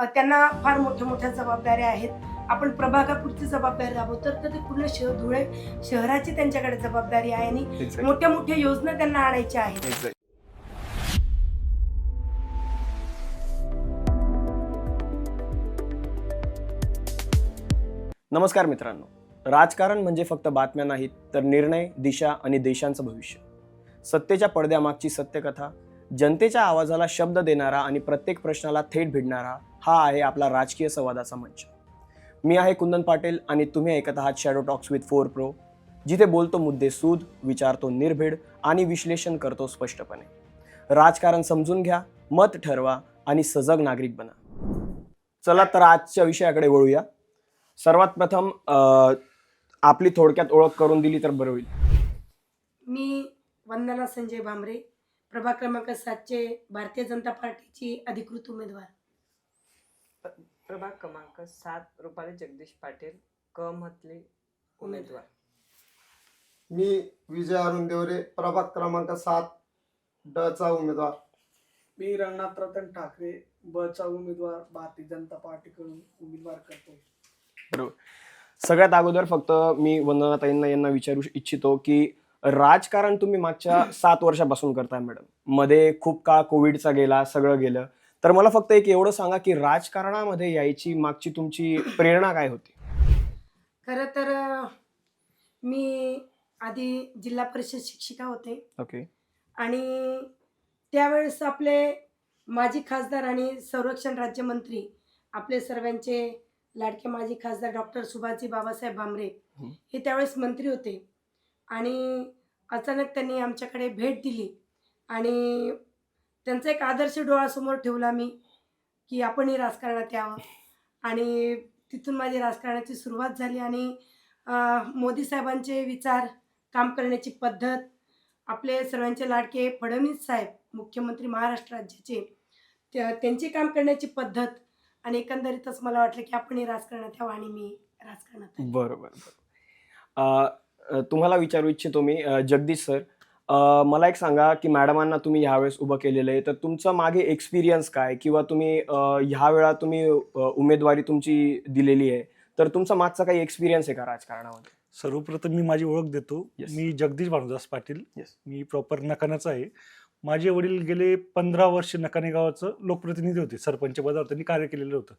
त्यांना फार मोठ्या मोठ्या जबाबदाऱ्या आहेत. आपण प्रभागापुरती जबाबदारी राबवतो तर ते पूर्ण धुळे शहराची त्यांच्याकडे जबाबदारी आहे आणि Exactly. मोठ्या मोठ्या योजना त्यांना आणायच्या आहेत. Exactly. नमस्कार मित्रांनो, राजकारण म्हणजे फक्त बातम्या नाहीत तर निर्णय, दिशा आणि देशांचं भविष्य. सत्तेच्या पडद्यामागची सत्यकथा, जनतेच्या आवाजाला शब्द देणारा आणि प्रत्येक प्रश्नाला थेट भिडणारा हा आहे आपला राजकीय संवादाचा मंच. मी आहे कुंदन पाटील आणि तुम्ही ऐकत आहात शॅडो टॉक्स विथ 4 प्रो, जिथे बोलतो मुद्दे सूद, विचारतो निर्भीड आणि विश्लेषण करतो स्पष्टपणे. राजकारण समजून घ्या, मत ठरवा आणि सजग नागरिक बना. चला तर आजच्या विषयाकडे वळूया. सर्वात प्रथम आपली थोडक्यात ओळख करून दिली तर बरं होईल. मी वंदना संजय भामरे, प्रभाग क्रमांक 7चे भारतीय जनता पार्टीची अधिकृत उमेदवार. प्रभाग क्रमांक 7 रुपाली जगदीश पाटील, क मधली उमेदवार. मी विजय अरुण देवरे, प्रभाग क्रमांक 7 ड चा उमेदवार. मी रंगनाथ रतन ठाकरे, ब चा उमेदवार, भारतीय जनता पार्टीकडून उमेदवार करतोय. बरोबर. सगळ्यात अगोदर फक्त मी वंदनाताईंना यांना विचारू इच्छितो की राजकारण तुम्ही मागच्या 7 वर्षापासून करताय मॅडम. मध्ये खूप काळ कोविडचा गेला, सगळं गेलं. तर मला फक्त एक एवढं सांगा की राजकारणामध्ये यायची मागची तुमची प्रेरणा काय होती? खरं तर मी आधी जिल्हा परिषद शिक्षिका होते ओके. आणि त्यावेळेस आपले माजी खासदार आणि संरक्षण राज्यमंत्री आपले सर्वांचे लाडके माजी खासदार डॉक्टर सुभाषजी बाबासाहेब भामरे हे त्यावेळेस मंत्री होते आणि अचानक त्यांनी आमच्याकडे भेट दिली आणि त्यांचा एक आदर्श डोळ्यासमोर ठेवला मी की आपणही राजकारणात यावं आणि तिथून माझी राजकारणाची सुरुवात झाली आणि मोदी साहेबांचे विचार, काम करण्याची पद्धत, आपले सर्वांचे लाडके फडणवीस साहेब मुख्यमंत्री महाराष्ट्र राज्याचे, त्यांची काम करण्याची पद्धत आणि एकंदरीतच मला वाटलं की आपणही राजकारणात यावं आणि मी राजकारणात आहे. बरोबर. तुम्हाला विचारू इच्छितो मी जगदीश सर, मला एक सांगा की मॅडमांना तुम्ही ह्यावेळेस उभं केलेलं आहे, तर तुमचा मागे एक्सपिरियन्स काय किंवा तुम्ही ह्या वेळा तुम्ही उमेदवारी तुमची दिलेली आहे, तर तुमचा मागचा काही एक्सपिरियन्स आहे का राजकारणामध्ये? सर्वप्रथम मी माझी ओळख देतो. Yes. मी जगदीश भानुदास पाटील. Yes. मी प्रॉपर नकानाचा आहे. माझे वडील गेले 15 वर्ष नकाने गावाचं लोकप्रतिनिधी होते. सरपंच पदावर त्यांनी कार्य केलेलं होतं.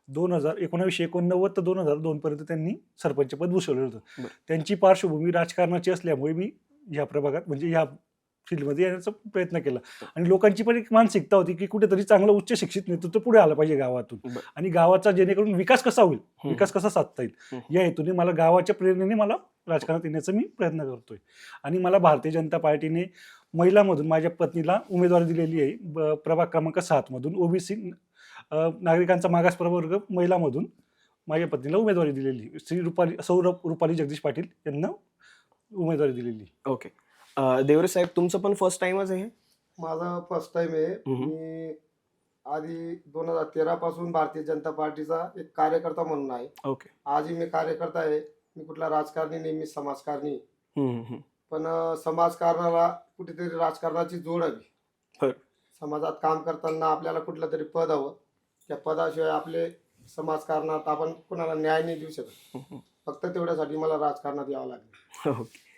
1989 ते 2002 पर्यंत त्यांनी सरपंच पद भूषवलेलं होतं. बरं. त्यांची पार्श्वभूमी राजकारणाची असल्यामुळे मी ह्या प्रभागात म्हणजे ह्या फील्डमध्ये येण्याचा प्रयत्न केला आणि लोकांची पण एक मानसिकता होती की कुठेतरी चांगलं उच्च शिक्षित नेतृत्व पुढे आलं पाहिजे गावातून बरं. आणि गावाचा जेणेकरून विकास कसा होईल, विकास कसा साधता येईल या हेतूने मला गावाच्या प्रेरणेने मला राजकारणात येण्याचा मी प्रयत्न करतोय आणि मला भारतीय जनता पार्टीने महिलामधून माझ्या पत्नीला उमेदवारी दिलेली आहे. प्रभाग क्रमांक 7 मधून ओबीसी नागरिकांचा मागास प्रवर्ग महिलामधून माझ्या पत्नीला उमेदवारी दिलेली. रुपाली जगदीश पाटील यांना उमेदवारी दिलेली. ओके. देवरे साहेब, तुमचं पण फर्स्ट टाइमच आहे? माझा फर्स्ट टाइम आहे. मी आधी 2013 पासून भारतीय जनता पार्टीचा एक कार्यकर्ता म्हणून आहे. ओके. आजही मी कार्यकर्ता आहे. मी कुठला राजकारणी नाही, मी समाजकारणी. पण समाजकारणाला कुठेतरी राजकारणाची जोड हवी. बरं. समाजात काम करताना आपल्याला कुठलं तरी पद हवं. त्या पदाशिवाय आपले समाजकारणात आपण कुणाला न्याय नाही देऊ शकत. फक्त तेवढ्यासाठी मला राजकारणात यावं लागलं. ओके.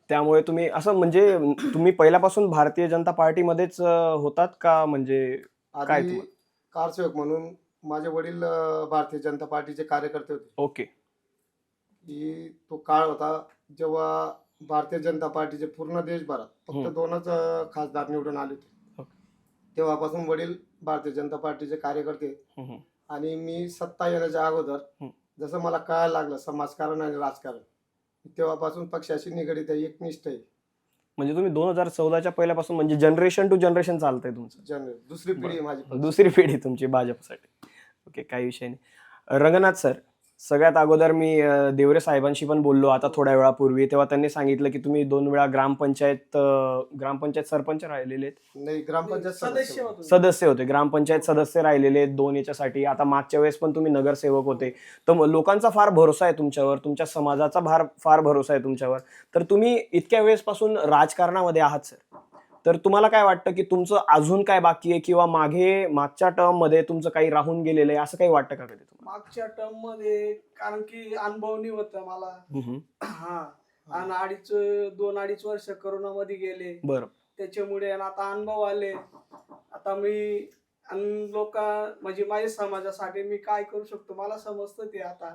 त्यामुळे तुम्ही असं म्हणजे तुम्ही पहिल्यापासून भारतीय जनता पार्टीमध्येच होतात का? म्हणजे काय आधी तुम्हाला? कारसेवक म्हणून माझे वडील भारतीय जनता पार्टीचे कार्यकर्ते होते. ओके. की तो काळ होता जेव्हा भारतीय जनता पार्टीचे पूर्ण देशभरात फक्त 2च खासदार निवडून आले होते. तेव्हापासून वडील भारतीय जनता पार्टीचे कार्यकर्ते आणि मी सत्ता येण्याच्या अगोदर जसं मला कळायला लागलं समाजकारण आणि राजकारण, तेव्हापासून पक्षाशी निगडीत आहे, एकनिष्ठ आहे. म्हणजे तुम्ही 2014च्या पहिल्यापासून म्हणजे जनरेशन टू जनरेशन चालतंय तुमचं? दुसरी पिढी आहे माझी. दुसरी पिढी तुमची भाजपसाठी. ओके, काही विषय नाही. रंगनाथ सर, सगळ्यात अगोदर मी देवरे साहेबांशी पण बोललो आता थोड्या वेळापूर्वी, तेव्हा त्यांनी सांगितलं की तुम्ही 2 वेळा ग्रामपंचायत सरपंच राहिलेले आहेत. नाही, ग्रामपंचायत सदस्य होतो. सदस्य होते, ग्रामपंचायत सदस्य राहिलेले आहेत 2 याच्यासाठी. आता मागच्या वेळेस पण तुम्ही नगरसेवक होते. तर लोकांचा फार भरोसा आहे तुमच्यावर, तुमच्या समाजाचा फार भरोसा आहे तुमच्यावर. तर तुम्ही इतक्या वेळेसपासून राजकारणामध्ये आहात सर, तर तुम्हाला काय वाटतं की तुमचं अजून काय बाकी आहे, किंवा मागच्या टर्म मध्ये तुमचं काही राहून गेलेलं आहे, असं काही वाटतं का कधी तुम्हाला? मागच्या टर्म मध्ये कारण की अनुभव नाही होता मला. हा. आणि 2-2.5 वर्ष करोनामध्ये गेले. बरं. त्याच्यामुळे आणि आता अनुभव आले. आता मी लोक म्हणजे माझ्या समाजासाठी मी काय करू शकतो मला समजतं ते आता.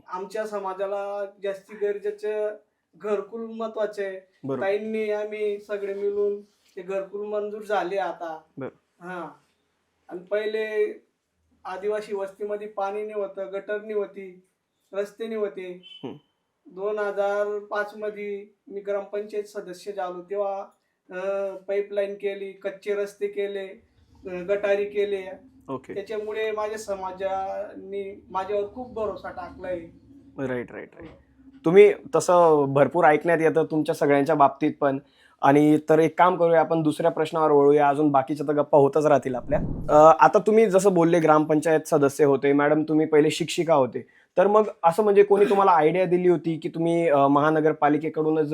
आमच्या समाजाला जास्ती गरजेचं घरकुल महत्वाचे आहे. बरोबर. ताईंनी आम्ही सगळे मिळून ते घरकुल मंजूर झाले आता. बरं. हा. आणि पहिले आदिवासी वस्तीमध्ये पाणी नाही होतं, गटर नाही होती, रस्ते नाही होते. 2005 मध्ये मी ग्रामपंचायत सदस्य झालो तेव्हा पाईपलाईन केली, कच्चे रस्ते केले, गटारी केले. ओके. त्याच्यामुळे माझ्या समाजाने माझ्यावर खूप भरोसा टाकलाय. राईट. तुम्ही तसं भरपूर ऐकण्यात येतं तुमच्या सगळ्यांच्या बाबतीत पण. आणि तर एक काम करूया, आपण दुसऱ्या प्रश्नावर वळूया, अजून बाकीच्या तर गप्पा होतच राहतील आपल्या. आता तुम्ही जसं बोलले ग्रामपंचायत सदस्य होते मॅडम, तुम्ही पहिले शिक्षिका होते, तर मग असं म्हणजे कोणी तुम्हाला आयडिया दिली होती की तुम्ही महानगरपालिकेकडूनच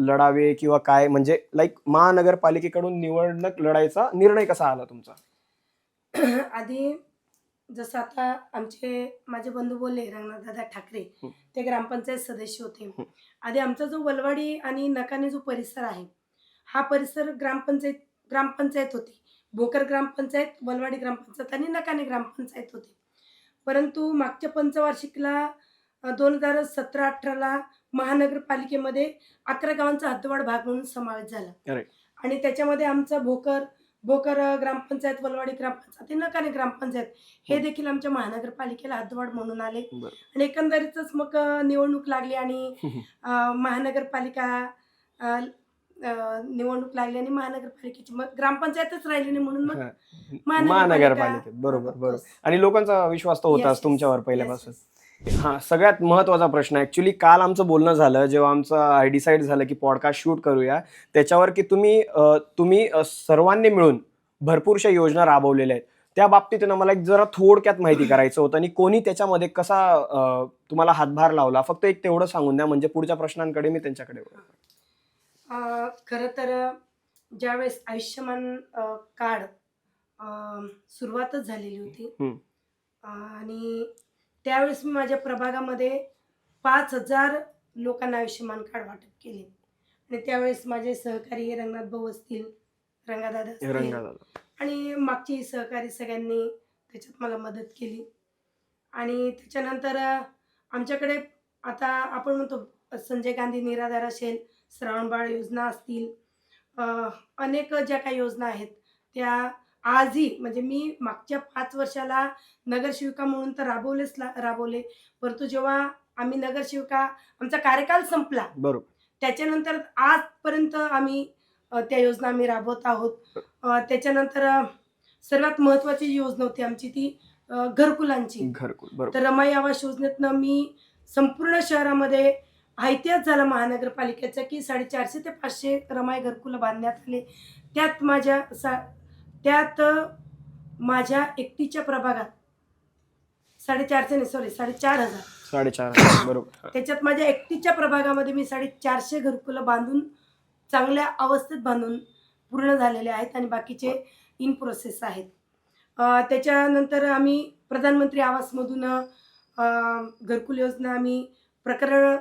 लढावे किंवा काय, म्हणजे लाईक महानगरपालिकेकडून निवडणूक लढायचा निर्णय कसा आला तुमचा? आधी जसं आता माझे बंधू बोलले रंगनाथदादा ठाकरे, ते ग्रामपंचायत सदस्य होते. आधी आमचा जो वलवाडी आणि नकाने जो परिसर आहे, हा परिसर ग्रामपंचायत होती. भोकर ग्रामपंचायत, वलवाडी ग्रामपंचायत आणि नकाने ग्रामपंचायत होती. परंतु मागच्या पंचवार्षिकला 2017-18ला महानगरपालिकेमध्ये 11 गावांचा हद्दवाढ भाग म्हणून समावेश झाला. Correct. आणि त्याच्यामध्ये आमचा भोकर ग्रामपंचायत, वलवाडी ग्रामपंचायत आणि नकाने ग्रामपंचायत हे देखील आमच्या महानगरपालिकेला हद्दवाढ म्हणून आले. बरं. आणि एकंदरीतच मग निवडणूक लागली आणि महानगरपालिका निवडणूक लागली आणि महानगरपालिकेची मग ग्रामपंचायतच राहिली नाही म्हणून मग महानगरपालिकेत. बरोबर. आणि लोकांचा विश्वास तर होताच तुमच्यावर पहिल्यापासून. हा, सगळ्यात महत्त्वाचा प्रश्न ऍक्च्युली काल आमचं बोलणं झालं जेव्हा आमचं डिसाईड झालं की पॉडकास्ट शूट करूया, त्याच्यावर की तुम्ही सर्वांनी मिळून भरपूरशा योजना राबवलेल्या आहेत. त्या बाबतीत मला एक जरा थोडक्यात माहिती करायचं होतं, आणि कोणी त्याच्यामध्ये कसा तुम्हाला हातभार लावला, फक्त एक तेवढं सांगून द्या, म्हणजे पुढच्या प्रश्नांकडे मी त्यांच्याकडे खरं तर ज्यावेळेस आयुष्यमान कार्ड सुरुवातच झालेली होती आणि त्यावेळेस मी माझ्या प्रभागामध्ये 5,000 लोकांना आयुष्यमान कार्ड वाटप केले. आणि त्यावेळेस माझे सहकारी रंगनाथ भाऊ असतील, रंगादादा असतील आणि मागची सहकारी सगळ्यांनी त्याच्यात मला मदत केली. आणि त्याच्यानंतर आमच्याकडे आता आपण म्हणतो संजय गांधी निराधार असेल, श्रावणबाळ योजना असतील, अनेक ज्या काही योजना आहेत त्या आजही म्हणजे मी मागच्या 5 वर्षाला नगरसेविका म्हणून तर राबवले, परंतु जेव्हा आम्ही नगरसेविका आमचा कार्यकाल संपला बरोबर त्याच्यानंतर आजपर्यंत आम्ही त्या योजना आम्ही राबवत आहोत. त्याच्यानंतर सर्वात महत्त्वाची योजना होती आमची ती घरकुलांची. तर रमाई आवास योजनेतनं मी संपूर्ण शहरामध्ये इतिहास झाला महानगरपालिकेचा की 450 ते 500 रमाई घरकुलं बांधण्यात आले. त्यात माझ्या एकटीच्या प्रभागात 4,500 बरोबर. त्याच्यात माझ्या एकटीच्या प्रभागामध्ये मी 450 घरकुलं बांधून चांगल्या अवस्थेत बांधून पूर्ण झालेले आहेत आणि बाकीचे इन प्रोसेस आहेत. त्याच्यानंतर आम्ही प्रधानमंत्री आवासमधून घरकुल योजना आम्ही प्रकरण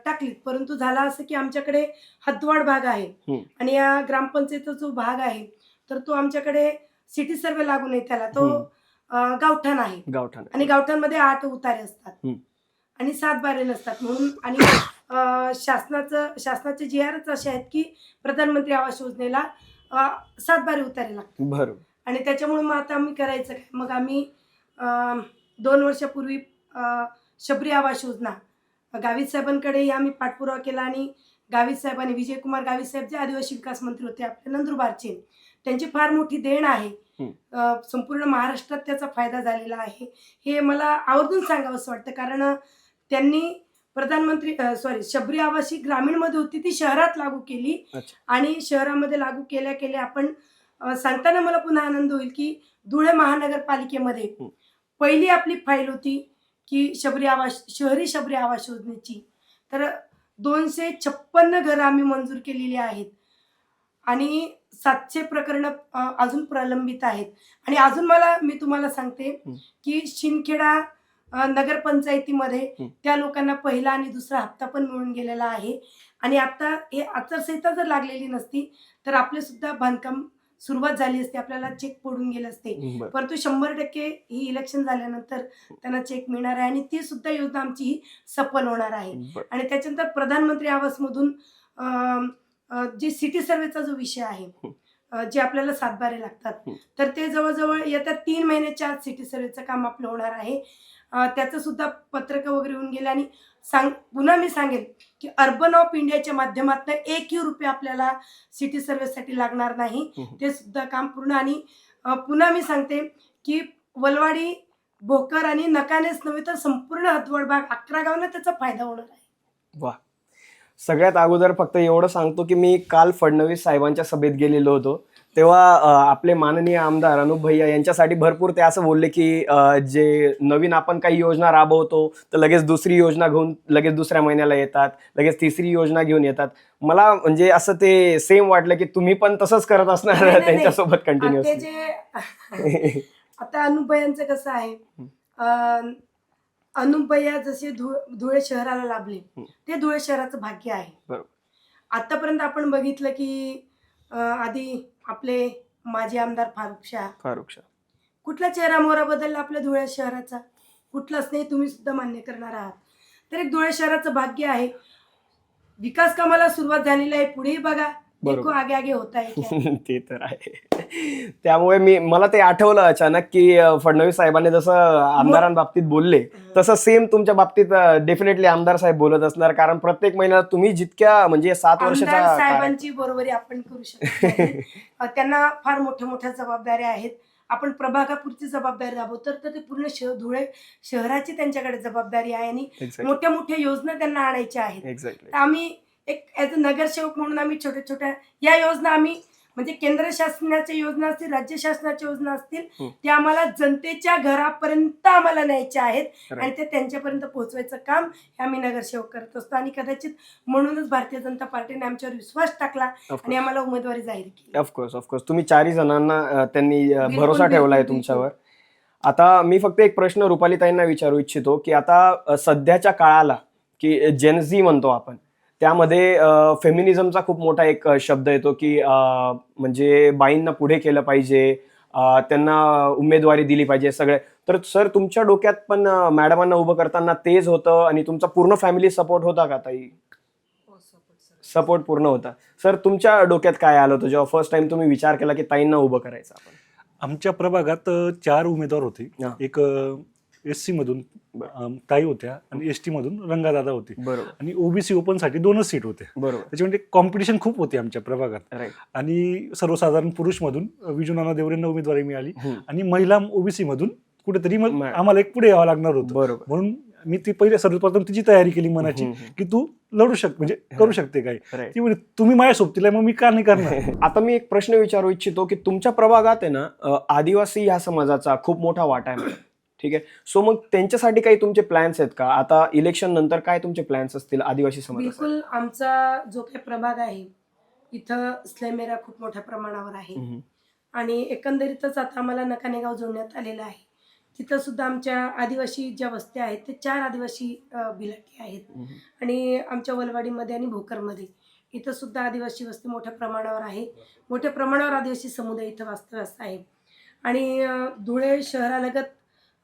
टाकलीत, परंतु झाला असं की आमच्याकडे हद्दवाढ भाग आहे आणि या ग्रामपंचायतीचा जो भाग आहे तर तो आमच्याकडे सिटी सर्वे लागू नाही त्याला, तो गावठाण आहे आणि गावठाणमध्ये 8 उतारे असतात आणि 7 बारे नसतात म्हणून. आणि शासनाचे GRच असे आहेत की प्रधानमंत्री आवास योजनेला 7 बारे उतारे लागतात. बरोबर. आणि त्याच्यामुळे मग आता आम्ही करायचं काय, मग आम्ही 2 वर्षापूर्वी शबरी आवास योजना गावित साहेबांकडेही आम्ही पाठपुरावा केला आणि गावित साहेबांनी, विजयकुमार गावित साहेब जे आदिवासी विकास मंत्री होते आपल्या नंदुरबारचे, त्यांची फार मोठी देण आहे. संपूर्ण महाराष्ट्रात त्याचा फायदा झालेला आहे हे मला आवर्जून सांगावंसं वाटतं, कारण त्यांनी शबरी आवास ही ग्रामीणमध्ये होती ती शहरात लागू केली आणि शहरामध्ये लागू केल्या आपण सांगताना मला पुन्हा आनंद होईल की धुळे महानगरपालिकेमध्ये पहिली आपली फाईल होती की शहरी शबरी आवास योजनेची. तर 256 घरं आम्ही मंजूर केलेली आहेत. आणि 700 प्रकरणं अजून प्रलंबित आहेत. आणि अजून मी तुम्हाला सांगते की शिंदखेडा नगरपंचायतीमध्ये त्या लोकांना पहिला आणि दुसरा हप्ता पण मिळून गेलेला आहे. आणि आता हे आचारसंहिता जर लागलेली नसती तर आपले सुद्धा बांधकाम सुरुवात झाली असती, आपल्याला चेक पडून गेले असते. बरं. परंतु 100% ही इलेक्शन झाल्यानंतर त्यांना चेक मिळणार आहे आणि ती सुद्धा योजना आमची ही सफल होणार आहे. बरं. आणि त्याच्यानंतर प्रधानमंत्री आवासमधून जे सिटी सर्वेचा जो विषय आहे, जे आपल्याला 7 बारे लागतात, तर ते जवळजवळ येत्या 3 महिन्याच्या आत सिटी सर्वेचं काम आपलं होणार आहे. त्याचं सुद्धा पत्रकं वगैरे होऊन गेले. आणि पुन्हा मी सांगेन की अर्बन ऑफ इंडियाच्या माध्यमातून 1 रुपये आपल्याला सिटी सर्वेसाठी लागणार नाही. ते सुद्धा काम पूर्ण. आणि पुन्हा मी सांगते की वलवाडी, भोकर आणि नकानेच नव्हे तर संपूर्ण हदवड भाग 11 गावांना त्याचा फायदा होणार आहे. वा. सगळ्यात अगोदर फक्त एवढं सांगतो की मी काल फडणवीस साहेबांच्या सभेत गेलेलो होतो, तेव्हा आपले माननीय आमदार अनुप भैया यांच्यासाठी भरपूर ते असं बोलले की जे नवीन आपण काही योजना राबवतो तर लगेच दुसरी योजना घेऊन लगेच दुसऱ्या महिन्याला येतात, लगेच तिसरी योजना घेऊन येतात. मला म्हणजे असं ते सेम वाटलं की तुम्ही पण तसंच करत असणार नाही. त्यांच्यासोबत ते कंटिन्युअसली. जे आता अनुप भैयांचं कसं आहे, अनुप भैया जसे धुळे शहराला लाभले, ते धुळे शहराचं भाग्य आहे. बरोबर. आतापर्यंत आपण बघितलं की आधी आपले माजी आमदार फारुख शाह, कुठला चेहरा मोहरा बदलला आपल्या धुळे शहराचा? कुठलाच नाही. तुम्ही सुद्धा मान्य करणार आहात. तर एक धुळे शहराचं भाग्य आहे. विकास कामाला सुरुवात झालेली आहे. पुढेही बघा, देखो आगे आगे होता है क्या. ते तर आहे. त्यामुळे मला ते आठवलं अचानक की फडणवीस साहेबांनी जसं आमदारांबाबतीत बोलले तसं सेम तुमच्या बाबतीत डेफिनेटली आमदार साहेब बोलत असणार, कारण प्रत्येक महिन्याला तुम्ही जितक्या म्हणजे 7 वर्षाच्या आमदार साहेबांची बरोबरी आपण करू शकतो नाही. त्यांना फार मोठ्या जबाबदाऱ्या आहेत. आपण प्रभागापुरती जबाबदारी राबवतो तर ते पूर्ण धुळे शहराची त्यांच्याकडे जबाबदारी आहे. आणि मोठ्या योजना त्यांना आणायच्या आहेत. तर आम्ही एक ॲज अ नगरसेवक म्हणून आम्ही छोट्या या योजना आम्ही म्हणजे केंद्र शासनाच्या योजना असतील, राज्य शासनाच्या योजना असतील, त्या आम्हाला जनतेच्या घरापर्यंत आम्हाला न्यायच्या आहेत आणि ते त्यांच्यापर्यंत पोहोचवायचं काम हे आम्ही नगरसेवक करत असतो. आणि कदाचित म्हणूनच भारतीय जनता पार्टीने आमच्यावर विश्वास टाकला आणि आम्हाला उमेदवारी जाहीर केली. ऑफकोर्स तुम्ही 4 जणांना त्यांनी भरोसा ठेवलाय तुमच्यावर. आता मी फक्त एक प्रश्न रुपालीताईंना विचारू इच्छितो की आता सध्याच्या काळाला की जेनझी म्हणतो आपण, त्यामध्ये फेमिनिझमचा खूप मोठा एक शब्द येतो की म्हणजे बाईंना पुढे केलं पाहिजे, त्यांना उमेदवारी दिली पाहिजे सगळे. तर सर तुमच्या डोक्यात पण मॅडमांना उभं करताना तेच होतं आणि तुमचा पूर्ण फॅमिली सपोर्ट होता का ताई? सपोर्ट पूर्ण होता. सर तुमच्या डोक्यात काय आलं होतं जेव्हा फर्स्ट टाइम तुम्ही विचार केला की ताईंना उभं करायचं आपण? आमच्या प्रभागात 4 उमेदवार होते. एक SC मधून ताई होत्या आणि ST मधून रंगादादा होते. बरोबर. आणि OBC ओपन साठी 2च सीट होते. बरोबर. त्याच्यामध्ये कॉम्पिटिशन खूप होती आमच्या प्रभागात. आणि सर्वसाधारण पुरुष मधून विजूनाना देवरेंना उमेदवारी मिळाली आणि महिला OBC मधून कुठेतरी आम्हाला एक पुढे यावं लागणार होतं. म्हणून मी ती पहिले सर्वप्रथम तिची तयारी केली मनाची की तू लढू म्हणजे करू शकते काय. ती म्हणजे तुम्ही माझ्या सोबतीला, मग मी का नाही करणार. आता मी एक प्रश्न विचारू इच्छितो की तुमच्या प्रभागात आहे ना आदिवासी ह्या समाजाचा खूप मोठा वाटा आहे, ठीक आहे. सो मग त्यांच्यासाठी काही तुमचे प्लॅन्स आहेत का? आता इलेक्शन नंतर काय तुमचे प्लॅन्स असतील आदिवासी समाजासाठी? बिलकुल. आमचा जो काही प्रभाग आहे इथं स्लेमेरा खूप मोठ्या प्रमाणावर आहे आणि एकंदरीतच आता आम्हाला नकाने गाव जोडण्यात आलेलं आहे. तिथं सुद्धा आमच्या आदिवासी ज्या वस्त्या आहेत ते 4 आदिवासी बिलाटी आहेत. आणि आमच्या वलवाडीमध्ये आणि भोकरमध्ये इथं सुद्धा आदिवासी वस्ती मोठ्या प्रमाणावर आहे. मोठ्या प्रमाणावर आदिवासी समुदाय इथं वास्तव्यास आहे. आणि धुळे शहरालगत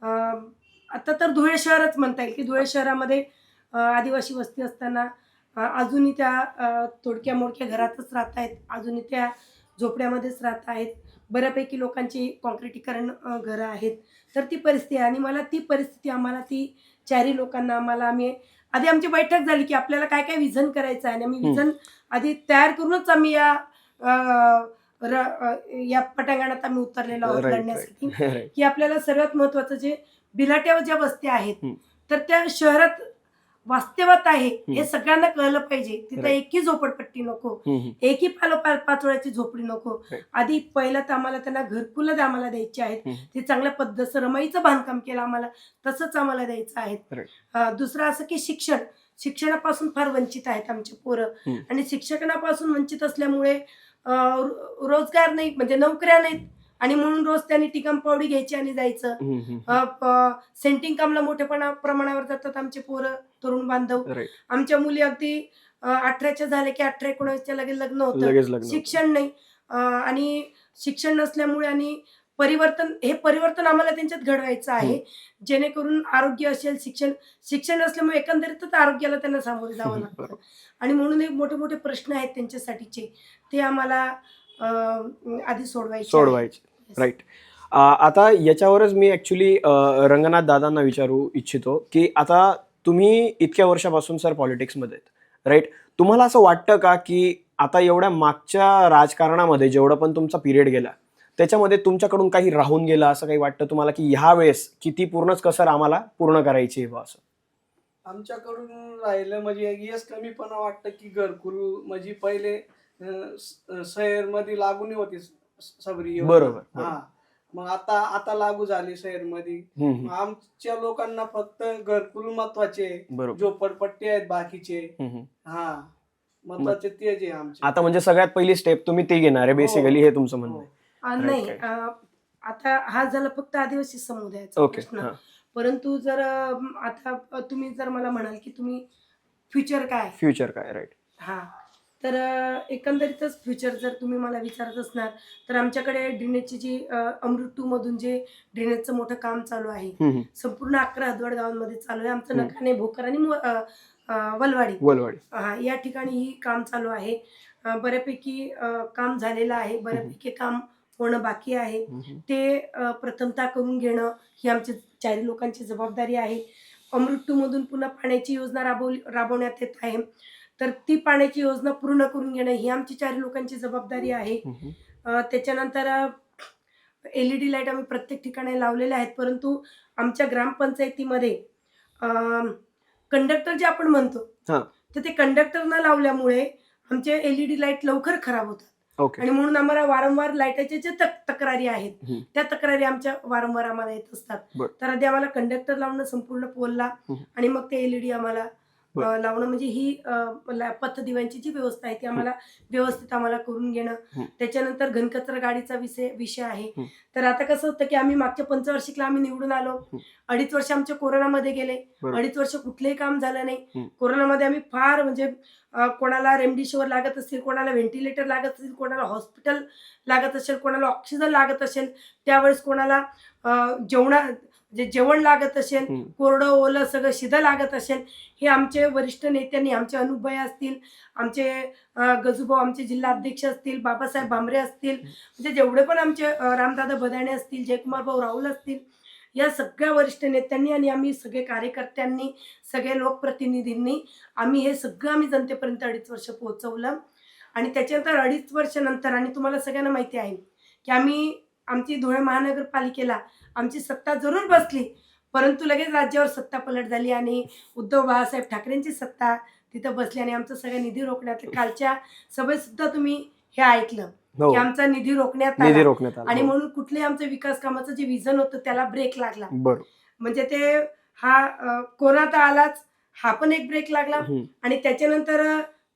आता तर धुळे शहरच म्हणता येईल की धुळे शहरामध्ये आदिवासी वस्ती असताना अजूनही त्या तोडक्या मोडक्या घरातच राहत आहेत, अजूनही त्या झोपड्यामध्येच राहत आहेत. बऱ्यापैकी लोकांची कॉन्क्रिटीकरण घरं आहेत. तर ती परिस्थिती आहे आणि आम्हाला ती 4 लोकांना आम्ही आधी आमची बैठक झाली की आपल्याला काय काय विजन करायचं आहे आणि आम्ही विजन आधी तयार करूनच आम्ही या पटांगणात आम्ही उतरलेलो आहोत लढण्यासाठी की आपल्याला सर्वात महत्वाचं जे बिलाट्या ज्या वस्त्या आहेत तर त्या शहरात वास्तवात आहे हे सगळ्यांना कळलं पाहिजे. तिथं एकही झोपडपट्टी नको, एकही पाचोळ्याची झोपडी नको. आधी पहिलं तर आम्हाला त्यांना घरकुलं आम्हाला द्यायची आहेत. ते चांगल्या पद्धतीचं रमाईचं बांधकाम केलं आम्हाला तसंच आम्हाला द्यायचं आहे. दुसरं असं की शिक्षणापासून फार वंचित आहेत आमचे पोरं आणि शिक्षणापासून वंचित असल्यामुळे रोजगार नाही, म्हणजे नोकऱ्या नाहीत, आणि म्हणून रोज त्यांनी टिकम पावडी घ्यायची आणि जायचं. सेंटिंग कामला मोठ्या प्रमाणावर जातात आमचे पोरं, तरुण बांधव. राईट. आमच्या मुली अगदी 18च्या झाल्या की 18-19च्या लगेच लग्न होतं. लगेच लग्न. शिक्षण नाही, आणि शिक्षण नसल्यामुळे, आणि परिवर्तन आम्हाला त्यांच्यात घडवायचं आहे, जेणेकरून आरोग्य असेल, शिक्षण नसल्यामुळे एकंदरीतच आरोग्याला त्यांना सामोरे जावं लागतं. बरोबर. आणि म्हणून एक मोठे मोठे प्रश्न आहेत त्यांच्यासाठीचे, ते आम्हाला आधी सोडवायचे. Yes. राईट. आता याच्यावरच मी ऍक्च्युली रंगनाथ दादांना विचारू इच्छितो की आता तुम्ही इतक्या वर्षापासून सर पॉलिटिक्समध्ये आहेत, राईट. तुम्हाला असं वाटतं का की आता एवढ्या मागच्या राजकारणामध्ये जेवढं पण तुमचा पिरियड गेला त्याच्यामध्ये तुमच्याकडून काही राहून गेलं असं काही वाटतं तुम्हाला की ह्या वेळेस की ती पूर्णच कसर आम्हाला पूर्ण करायची आहे असं? आमच्याकडून राहिलं म्हणजे यश कमीपणा वाटतं की घरकुल म्हणजे पहिले शहरमध्ये लागून होती सबरी योजना. बरोबर. हा, मग आता लागू झाली शहरमध्ये. मग आमच्या लोकांना फक्त घरकुल महत्वाचे, बरोबर. झोपडपट्टी आहेत बाकीचे. हा, महत्वाचे तेच आहे आमचे. आता म्हणजे सगळ्यात पहिली स्टेप तुम्ही ते घेणार आहे बेसिकली, हे तुमचं म्हणणं आहे? नाही, right. आता हा झाला फक्त आदिवासी समुदायाचा ओके. प्रश्न. परंतु जर आता तुम्ही जर मला म्हणाल की तुम्ही फ्युचर काय, फ्युचर काय, राईट. हा, तर एकंदरीतच फ्युचर जर तुम्ही मला विचारत असणार तर आमच्याकडे ड्रेनेजची जी अमृत 2 मधून जे ड्रेनेजचं मोठं काम चालू आहे, संपूर्ण 11 हदवड गावांमध्ये चालू आहे. आमचं नकाने, भोकर आणि वलवाडी, हा, या ठिकाणी ही काम चालू आहे. बऱ्यापैकी काम झालेलं आहे, बऱ्यापैकी काम होणं बाकी आहे. ते प्रथमतः करून घेणं ही आमची चारी लोकांची जबाबदारी आहे. अमृत 2 मधून पुन्हा पाण्याची योजना राबवण्यात येत आहे, तर ती पाण्याची योजना पूर्ण करून घेणं ही आमची चारी लोकांची जबाबदारी आहे. त्याच्यानंतर LED लाईट आम्ही प्रत्येक ठिकाणी लावलेल्या आहेत, परंतु आमच्या ग्रामपंचायतीमध्ये कंडक्टर जे आपण म्हणतो, तर ते कंडक्टर न लावल्यामुळे आमचे LED लाईट लवकर खराब होतात. ओके. आणि म्हणून आम्हाला वारंवार लाईटाच्या जे तक्रारी आहेत त्या तक्रारी आमच्या वारंवार आम्हाला येत असतात. तर आधी आम्हाला कंडक्टर लावणं संपूर्ण पोलला, आणि मग ते LED आम्हाला लावणं, म्हणजे ही पथदिव्यांची जी व्यवस्था आहे ती आम्हाला व्यवस्थित करून घेणं. त्याच्यानंतर घनकचरा गाडीचा विषय आहे. तर आता कसं होतं की आम्ही मागच्या पंचवार्षिकला आम्ही निवडून आलो, 2.5 वर्ष आमच्या कोरोनामध्ये गेले, 2.5 वर्ष कुठलंही काम झालं नाही. कोरोनामध्ये आम्ही फार, म्हणजे कोणाला रेमडेसिवीर लागत असेल, कोणाला व्हेंटिलेटर लागत असेल, कोणाला हॉस्पिटल लागत असेल, कोणाला ऑक्सिजन लागत असेल, त्यावेळेस कोणाला जेवण लागत असेल, कोरडं ओलं सगळं शिदं लागत असेल, हे आमचे वरिष्ठ नेत्यांनी, आमचे अनुपभाई असतील, आमचे गजूभाऊ, आमचे जिल्हा अध्यक्ष असतील, बाबासाहेब भामरे असतील, म्हणजे जेवढे पण आमचे रामदादा बदाणे असतील, जयकुमार भाऊ राहुल असतील, या सगळ्या वरिष्ठ नेत्यांनी आणि आम्ही सगळे कार्यकर्त्यांनी, सगळे लोकप्रतिनिधींनी आम्ही जनतेपर्यंत 2.5 वर्ष पोहोचवलं. आणि त्याच्यानंतर 2.5 वर्षानंतर, आणि तुम्हाला सगळ्यांना माहिती आहे की आमची धुळे महानगरपालिकेला आमची सत्ता जरूर बसली, परंतु लगेच राज्यावर सत्ता पलट झाली आणि उद्धव बाळासाहेब ठाकरेंची सत्ता तिथं बसली, आणि आमचं सगळं निधी रोखण्यात, कालच्या सभेत सुद्धा तुम्ही हे ऐकलं की आमचा निधी रोखण्यात आला, आणि म्हणून कुठल्याही आमचं विकास कामाचं जे विजन होतं त्याला ब्रेक लागला. म्हणजे ते कोरोना तर आलाच, हा पण एक ब्रेक लागला. आणि त्याच्यानंतर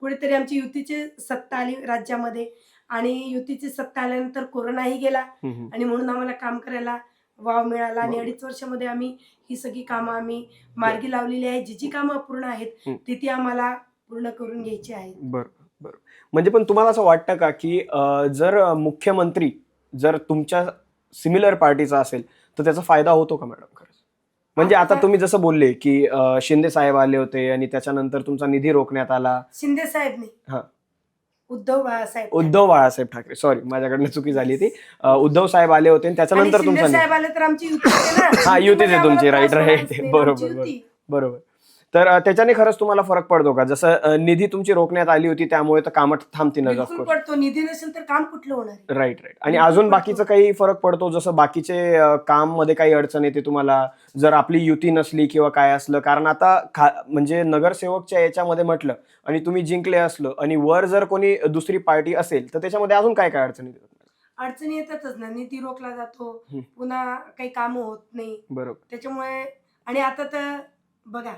कुठेतरी आमची युतीची सत्ता आली राज्यामध्ये, आणि युतीची सत्ता आल्यानंतर कोरोनाही गेला, आणि म्हणून आम्हाला काम करायला वाव मिळाला. आणि 2.5 वर्षामध्ये आम्ही ही सगळी कामं मार्गी लावलेली आहेत. जी कामं अपूर्ण आहेत ती आम्हाला पूर्ण करून घ्यायची आहेत. बरोबर. म्हणजे पण तुम्हाला असं वाटतं का की जर मुख्यमंत्री जर तुमच्या सिमिलर पार्टीचा असेल तर त्याचा फायदा होतो का मॅडम खरंच? म्हणजे आता तुम्ही जसं बोलले की शिंदे साहेब आले होते आणि त्याच्यानंतर तुमचा निधी रोखण्यात आला. शिंदे साहेब नाही, उद्धव बाळासाहेब ठाकरे, सॉरी माझ्याकडनं चुकी झाली ती. उद्धव साहेब आले होते आणि त्याच्यानंतर तुमचा साहेब आले तर आमची युती आहे ना. हा, युतीच आहे तुमची, राईट. बरोबर. तर त्याच्याने खरंच तुम्हाला फरक पडतो का? जसं निधी तुमची रोखण्यात आली होती त्यामुळे तर कामं थांबतीनच. पडतो, निधी नसेल तर काम कुठलं होणार? राईट. आणि अजून बाकीचं काही फरक पडतो, जसं बाकीचे काम मध्ये काही अडचण येते तुम्हाला जर आपली युती नसली किंवा काय असलं? कारण आता म्हणजे नगरसेवकच्या याच्यामध्ये म्हटलं आणि तुम्ही जिंकले असलं आणि वर जर कोणी दुसरी पार्टी असेल तर त्याच्यामध्ये अजून काय काय अडचणी येतात? अडचणी येतातच ना, निधी रोखला जातो, पुन्हा काही कामं होत नाही. बरोबर. त्याच्यामुळे, आणि आता तर बघा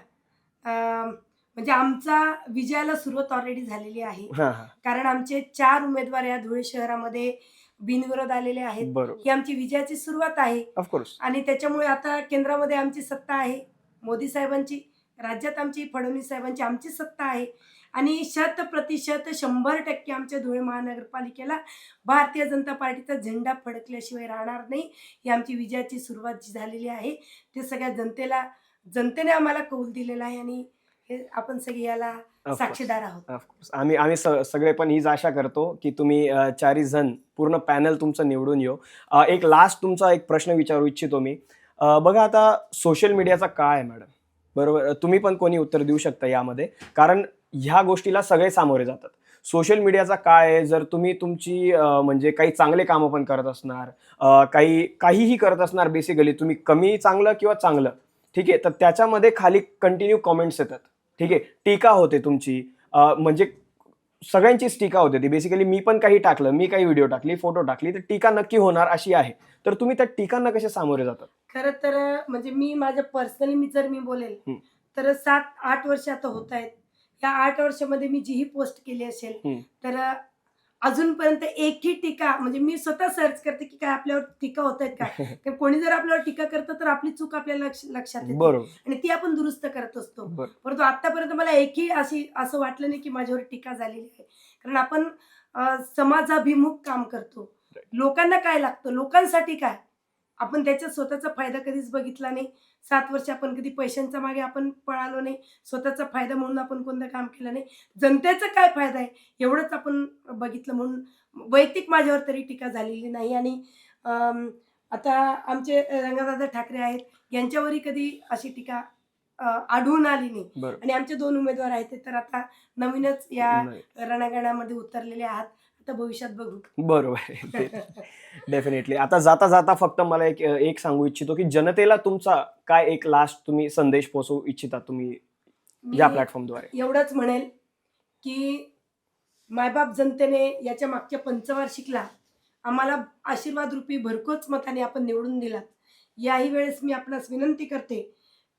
म्हणजे आमचा विजयाला सुरुवात ऑलरेडी झालेली आहे. हा हा कारण आमचे 4 उमेदवार या धुळे शहरामध्ये बिनविरोध आलेले आहेत. बरोबर, ही आमची विजयाची सुरुवात आहे ऑफकोर्स. आणि त्याच्यामुळे आता केंद्रामध्ये आमची सत्ता आहे, मोदी साहेबांची, राज्यात आमची फडणवीस साहेबांची आमची सत्ता आहे आणि 100% 100% आमच्या धुळे महानगरपालिकेला भारतीय जनता पार्टीचा झेंडा फडकल्याशिवाय राहणार नाही. ही आमची विजयाची सुरुवात जी झालेली आहे ते सगळ्या जनतेने आम्हाला कौल दिलेला आहे आणि हे आपण सगळे याला साक्षीदार आहोत. ऑफकोर्स आम्ही सगळे पण हीच आशा करतो की तुम्ही 4 जण पूर्ण पॅनल तुमचं निवडून येऊ. एक लास्ट तुमचा एक प्रश्न विचारू इच्छितो मी. बघा आता सोशल मीडियाचा काळ आहे मॅडम, बरोबर. तुम्ही पण कोणी उत्तर देऊ शकता यामध्ये, कारण ह्या गोष्टीला सगळे सामोरे जातात. सोशल मीडियाचा काळ आहे. जर तुम्ही तुमची म्हणजे काही चांगले कामं पण करत असणार, काहीही करत असणार, बेसिकली तुम्ही कमी चांगलं किंवा चांगलं, ठीक आहे, तर त्याच्यामध्ये खाली कंटिन्यू कॉमेंट्स येतात, ठीक आहे, टीका होते तुमची, म्हणजे सगळ्यांचीच टीका होते ती. बेसिकली मी पण काही टाकलं, मी काही व्हिडिओ टाकली, फोटो टाकली, तर टीका नक्की होणार अशी आहे. तर तुम्ही त्या टीकांना कसे सामोरे जातात? खरं तर म्हणजे मी माझ्या पर्सनली जर मी बोलेल तर 7-8 वर्ष आता होत आहेत. या 8 वर्षामध्ये मी जीही पोस्ट केली असेल तर अजूनपर्यंत एकही टीका, म्हणजे मी स्वतः सर्च करते की काय आपल्यावर टीका होत आहेत का, कारण कोणी जर आपल्यावर टीका करतं तर आपली चूक आपल्याला लक्षात येते बरोबर, आणि ती आपण दुरुस्त करत असतो. बरोबर. परंतु आतापर्यंत मला एकही असं वाटलं नाही की माझ्यावर टीका झालेली आहे. कारण आपण समाजाभिमुख काम करतो. लोकांना काय लागतं, लोकांसाठी काय, आपण त्याचा स्वतःचा फायदा कधीच बघितला नाही. 7 वर्ष आपण कधी पैशांच्या मागे आपण पळालो नाही, स्वतःचा फायदा म्हणून आपण कोणतं काम केलं नाही. जनतेचा काय फायदा आहे एवढंच आपण बघितलं, म्हणून वैयक्तिक माझ्यावर तरी टीका झालेली नाही. आणि आता आमचे रंगदादा ठाकरे आहेत, यांच्यावरही कधी अशी टीका आढळून आली नाही. बरोबर. आणि आमचे 2 उमेदवार आहेत ते तर आता नवीनच या नाही. रणांगणामध्ये उतरलेले आहात. आता भविष्यात बघू. बरोबर, डेफिनेटली. आता जाता जाता फक्त मला एक सांगू इच्छितो की जनतेला तुमचा काय एक लास्ट तुम्ही संदेश पोहोचवू इच्छिता तुम्ही या मी प्लॅटफॉर्मद्वारे? एवढंच म्हणेल की मायबाप जनतेने याच्या मागच्या पंचवार्षिकला आम्हाला आशीर्वाद रूपी भरघोस मताने आपण निवडून दिलात. याही वेळेस मी आपणास विनंती करते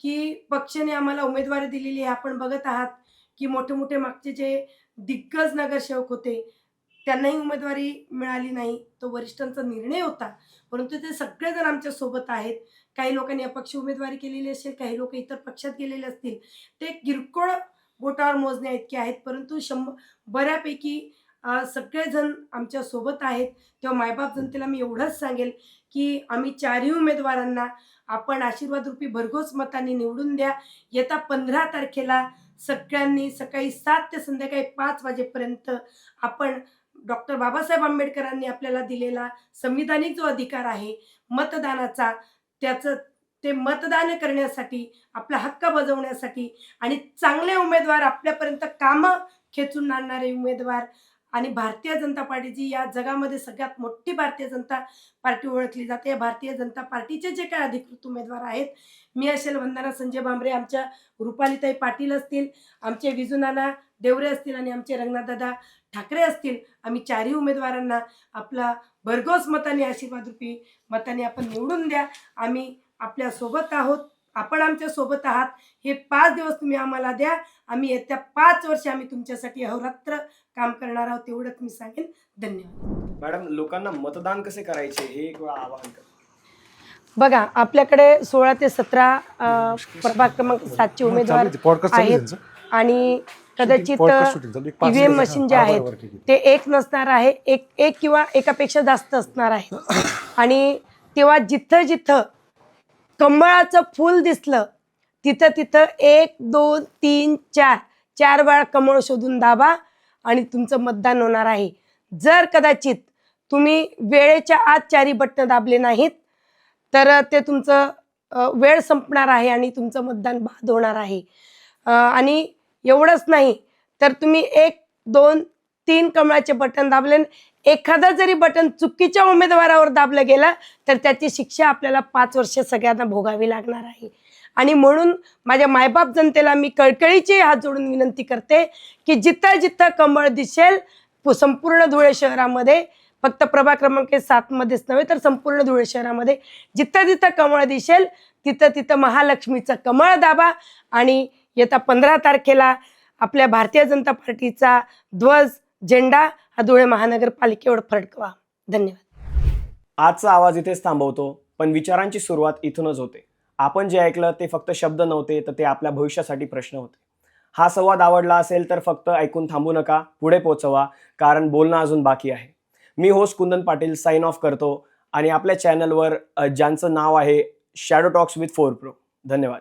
की पक्षाने आम्हाला उमेदवारी दिलेली आहे. आपण बघत आहात की मोठे मोठे मागचे जे दिग्गज नगरसेवक होते त्यांनाही उमेदवारी मिळाली नाही. तो वरिष्ठांचा निर्णय होता, परंतु ते सगळेजण आमच्या सोबत आहेत. काही लोकांनी अपक्ष उमेदवारी केलेली असेल, काही लोक इतर पक्षात गेलेले असतील, ते किरकोळ बोटावर मोजण्या इतके आहेत, परंतु बऱ्यापैकी सगळेजण आमच्या सोबत आहेत. तेव्हा मायबाप जनतेला मी एवढंच सांगेल की आम्ही 4ही उमेदवारांना आपण आशीर्वाद रूपी भरघोस मतांनी निवडून द्या. येत्या 15 तारखेला सगळ्यांनी सकाळी 7 ते संध्याकाळी 5 वाजेपर्यंत आपण डॉक्टर बाबासाहेब आंबेडकरांनी आपल्याला दिलेला संविधानिक जो अधिकार आहे मतदानाचा, ते मतदान करण्यासाठी, आपला हक्क बजावण्यासाठी आणि चांगले उमेदवार, आपल्यापर्यंत कामं खेचून आणणारे उमेदवार आणि भारतीय जनता पार्टीची या जगामध्ये सगळ्यात मोठी भारतीय जनता पार्टी ओळखली जाते. या भारतीय जनता पार्टीचे जे काही अधिकृत उमेदवार आहेत, मी असेल, वंदना संजय भामरे, आमच्या रुपालीताई पाटील असतील, आमचे विजूनाना देवरे असतील आणि आमचे रंगनाथदादा ठाकरे असतील, आम्ही 4ही उमेदवारांना आपला भरघोस मताने, आशीर्वाद रूपी मताने आपण निवडून द्या. आम्ही आपल्या सोबत आहोत, आपण आमच्या सोबत आहात. हे 5 दिवस तुम्ही आम्हाला द्या. आम्ही येत्या 5 वर्ष आम्ही तुमच्यासाठी अहोरात्र काम करणार आहोत. एवढंच मी सांगेन. धन्यवाद. मॅडम, लोकांना मतदान कसे करायचे हे एक वेळा आवाहन करा. बघा, आपल्याकडे 16 ते 17 प्रभाग क्रमांक 7चे उमेदवार आहेत आणि कदाचित ईव्हीएम मशीन जे आहेत ते एक नसणार आहे, एक किंवा एकापेक्षा जास्त असणार आहे. आणि तेव्हा जिथं जिथं कमळाचं फूल दिसलं तिथं तिथं 1, 2, 3, 4 वेळा कमळ शोधून दाबा आणि तुमचं मतदान होणार आहे. जर कदाचित तुम्ही वेळेच्या आत 4ही बटणं दाबले नाहीत तर ते तुमचं वेळ संपणार आहे आणि तुमचं मतदान बाद होणार आहे. आणि एवढंच नाही तर तुम्ही 1, 2, 3 कमळाचे बटन दाबले, एखादा जरी बटन चुकीच्या उमेदवारावर दाबलं गेलं तर त्याची शिक्षा आपल्याला 5 वर्ष सगळ्यांना भोगावी लागणार आहे. आणि म्हणून माझ्या मायबाप जनतेला मी कळकळीची हात जोडून विनंती करते की जिथं जिथं कमळ दिसेल संपूर्ण धुळे शहरामध्ये, फक्त प्रभाग क्रमांक 7 मध्येच नव्हे तर संपूर्ण धुळे शहरामध्ये जिथं जिथं कमळ दिसेल तिथं तिथं महालक्ष्मीचं कमळ दाबा आणि येत्या 15 तारखेला आपल्या भारतीय जनता पार्टीचा ध्वज झेंडा हा धुळे महानगरपालिकेवर फडकवा. धन्यवाद. आजचा आवाज इथेच थांबवतो, पण विचारांची सुरुवात इथूनच होते. आपण जे ऐकलं ते फक्त शब्द नव्हते, तर ते आपल्या भविष्यासाठी प्रश्न होते. हा संवाद आवडला असेल तर फक्त ऐकून थांबू नका, पुढे पोहोचवा, कारण बोलणं अजून बाकी आहे. मी host Kundan Patil sign off करतो आणि आपल्या चॅनलवर ज्यांचं नाव आहे शॅडो टॉक्स विथ 4 प्रो. धन्यवाद.